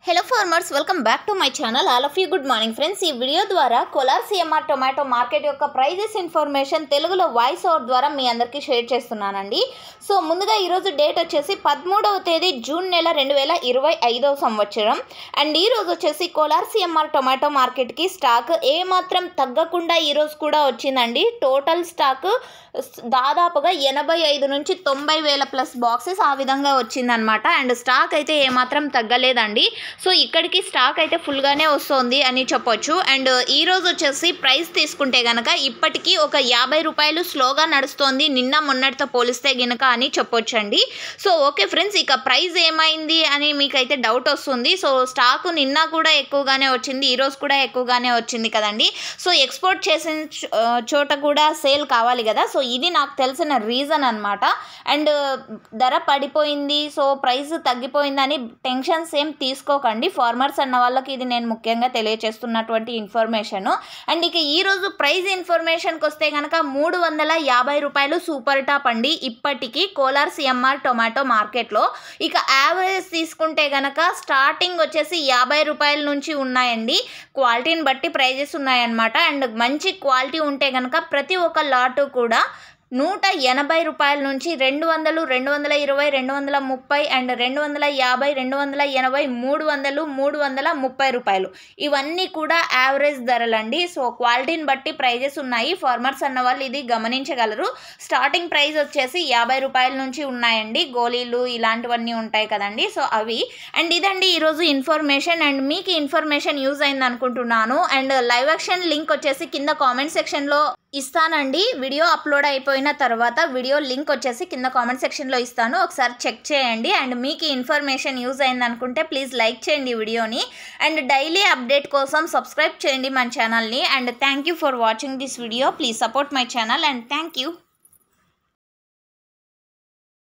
Hello farmers, welcome back to my channel. All of you good morning friends. ఈ video ద్వారా Kolar CMR tomato market యొక్క prices information తెలుగులో voice over ద్వారా మీ అందరికీ share చేస్తున్నానండి. So ముందుగా ఈరోజు డేట్ వచ్చేసి 13వ తేదీ జూన్ నెల 2025 సంవత్సరం. అండ్ ఈరోజు వచ్చేసి కోలార్ సిఎంఆర్ టొమాటో మార్కెట్కి స్టాక్ ఏమాత్రం తగ్గకుండా ఈరోజు కూడా వచ్చిందండి. టోటల్ స్టాక్ దాదాపుగా 85 నుంచి 90 వేల ప్లస్ బాక్సెస్ ఆ విధంగా వచ్చిందనమాట. అండ్ స్టాక్ అయితే ఏమాత్రం తగ్గలేదండి. సో ఇక్కడికి స్టాక్ అయితే ఫుల్గానే వస్తుంది అని చెప్పొచ్చు. అండ్ ఈరోజు వచ్చేసి ప్రైస్ తీసుకుంటే కనుక ఇప్పటికీ ఒక 50 రూపాయలు స్లోగా నడుస్తుంది నిన్న మొన్నటితో పోలిస్తే గనుక అని చెప్పొచ్చు అండి. సో ఓకే ఫ్రెండ్స్, ఇక ప్రైస్ ఏమైంది అని మీకైతే డౌట్ వస్తుంది. సో స్టాక్ నిన్న కూడా ఎక్కువగానే వచ్చింది, ఈరోజు కూడా ఎక్కువగానే వచ్చింది కదండి. సో ఎక్స్పోర్ట్ చేసిన చోట కూడా సేల్ కావాలి కదా. సో ఇది నాకు తెలిసిన రీజన్ అనమాట. అండ్ ధర పడిపోయింది, సో ప్రైస్ తగ్గిపోయిందని టెన్షన్స్ ఏం తీసుకోకండి. ఫార్మర్స్ అన్న వాళ్ళకి ఇది నేను ముఖ్యంగా తెలియచేస్తున్నటువంటి ఇన్ఫర్మేషను. అండ్ ఇక ఈరోజు ప్రైస్ ఇన్ఫర్మేషన్కి వస్తే కనుక 350 రూపాయలు సూపర్ టాప్ అండి ఇప్పటికీ కోలార్ సిఎంఆర్ టొమాటో మార్కెట్లో. ఇక యావరేజ్ తీసుకుంటే కనుక స్టార్టింగ్ వచ్చేసి 50 రూపాయల నుంచి ఉన్నాయండి. క్వాలిటీని బట్టి ప్రైజెస్ ఉన్నాయన్నమాట. అండ్ మంచి క్వాలిటీ ఉంటే కనుక ప్రతి ఒక్క లాటు కూడా 180 రూపాయల నుంచి 200, 220, 230 అండ్ 250, 280, 300, 330 రూపాయలు ఇవన్నీ కూడా యావరేజ్ ధరలండి. సో క్వాలిటీని బట్టి ప్రైజెస్ ఉన్నాయి. ఫార్మర్స్ అన్న వాళ్ళు ఇది గమనించగలరు. స్టార్టింగ్ ప్రైస్ వచ్చేసి 50 రూపాయల నుంచి ఉన్నాయండి. గోళీలు ఇలాంటివన్నీ ఉంటాయి కదండి. సో అవి. అండ్ ఇదండి ఈరోజు ఇన్ఫర్మేషన్. అండ్ మీకు ఇన్ఫర్మేషన్ యూజ్ అయింది అనుకుంటున్నాను. అండ్ లైవ్ యాక్షన్ లింక్ వచ్చేసి కింద కామెంట్ సెక్షన్లో ఇస్తానండి. వీడియో అప్లోడ్ అయిపోయిన తర్వాత వీడియో లింక్ వచ్చేసి కింద కామెంట్ సెక్షన్లో ఇస్తాను, ఒకసారి చెక్ చేయండి. అండ్ మీకు ఇన్ఫర్మేషన్ యూజ్ అయింది అనుకుంటే ప్లీజ్ లైక్ చేయండి వీడియోని. అండ్ డైలీ అప్డేట్ కోసం సబ్స్క్రైబ్ చేయండి మన ఛానల్ని. And thank you for watching this video. Please support my channel and thank you.